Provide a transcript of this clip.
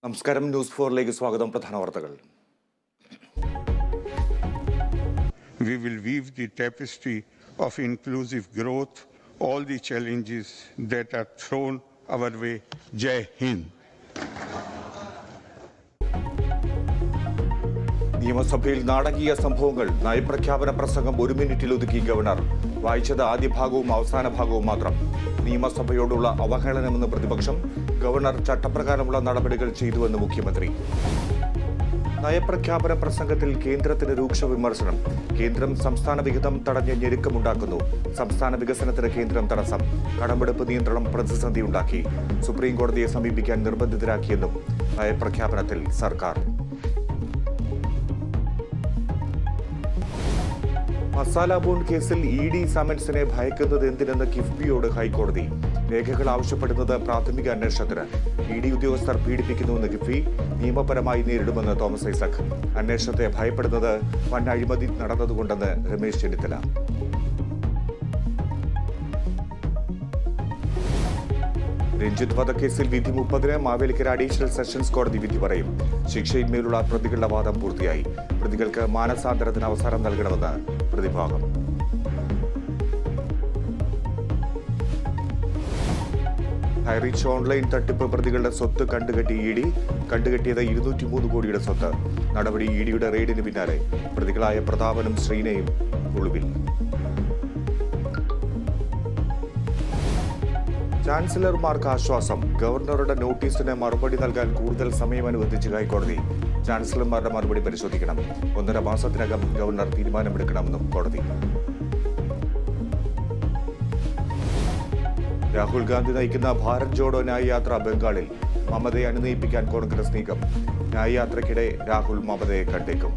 നമസ്കാരം ന്യൂസ് 4ലേക്ക് സ്വാഗതം. പ്രധാന വാർത്തകൾ. We will weave the tapestry of inclusive growth, all the challenges that are thrown our way. Jai Hind. നിയമസഭയിൽ നാടകീയ സംഭവങ്ങൾ. നയപ്രഖ്യാപന പ്രസംഗം 1 മിനിറ്റിൽ ഒതുക്കി ഗവർണർ. വായിച്ചത് ആദ്യ ഭാഗവും അവസാന ഭാഗവും മാത്രം. നിയമസഭയോടുള്ള അവഹേളനമെന്ന് പ്രതിപക്ഷം. ഗവർണർ ചട്ടപ്രകാരമുള്ള നടപടികൾ ചെയ്തുവെന്ന് മുഖ്യമന്ത്രി. നയപ്രഖ്യാപന പ്രസംഗത്തിൽ കേന്ദ്രത്തിന് രൂക്ഷ വിമർശനം. കേന്ദ്രം സംസ്ഥാന വിഹിതം തടഞ്ഞ് ഞെരുക്കമുണ്ടാക്കുന്നു. സംസ്ഥാന വികസനത്തിന് കേന്ദ്രം തടസ്സം. കടമെടുപ്പ് നിയന്ത്രണം പ്രതിസന്ധിയുണ്ടാക്കി. സുപ്രീം കോടതിയെ സമീപിക്കാൻ നിർബന്ധിതരാക്കിയെന്നും നയപ്രഖ്യാപനത്തിൽ സർക്കാർ. മസാല ബോണ്ട് കേസിൽ ഇ.ഡി. സമൻസിനെ ഭയക്കുന്നത് എന്തിനെന്ന് കിഫ്ബിയോട് ഹൈക്കോടതി. രേഖകൾ ആവശ്യപ്പെടുന്നത് പ്രാഥമിക അന്വേഷണത്തിന്. ഇ.ഡി. ഉദ്യോഗസ്ഥർ പീഡിപ്പിക്കുന്നുവെന്ന് കിഫ്ബി. നിയമപരമായി നേരിടുമെന്ന് തോമസ് ഐസക്. അന്വേഷണത്തെ ഭയപ്പെടുന്നത് വൻ അഴിമതി നടന്നതുകൊണ്ടെന്ന് രമേശ് ചെന്നിത്തല. രഞ്ജിത്ത് വധക്കേസിൽ വിധി 30-ന്. മാവേലിക്കര അഡീഷണൽ സെഷൻസ് കോടതി വിധി പറയും. ശിക്ഷയിന്മേലുള്ള പ്രതികളുടെ വാദം പൂർത്തിയായി. പ്രതികൾക്ക് മാനസാന്തരത്തിന് അവസരം നൽകണമെന്ന് പ്രതിഭാഗം. ഹൈറിച്ച് ഓൺലൈൻ തട്ടിപ്പ് പ്രതികളുടെ സ്വത്ത് കണ്ടുകെട്ടി ഇ.ഡി. കണ്ടുകെട്ടിയത് 203 കോടിയുടെ സ്വത്ത്. നടപടി ഇ.ഡിയുടെ റെയ്ഡിന് പിന്നാലെ. പ്രതികളായ പ്രതാപനും ശ്രീനയും ഒളിവിൽ. ചാൻസലർമാർക്ക് ആശ്വാസം. ഗവർണറുടെ നോട്ടീസിന് മറുപടി നൽകാൻ കൂടുതൽ സമയം അനുവദിച്ച് ഹൈക്കോടതി. ചാൻസലർമാരുടെ മറുപടി പരിശോധിക്കണം. 1.5 മാസത്തിനകം ഗവർണർ തീരുമാനമെടുക്കണമെന്നും കോടതി. രാഹുൽ ഗാന്ധി നയിക്കുന്ന ഭാരത് ജോഡോ ന്യായ് യാത്ര ബംഗാളിൽ. മമതയെ അനുനയിപ്പിക്കാൻ കോൺഗ്രസ് നീക്കം. ന്യായ് യാത്രയ്ക്കിടെ രാഹുൽ മമതയെ കണ്ടേക്കും.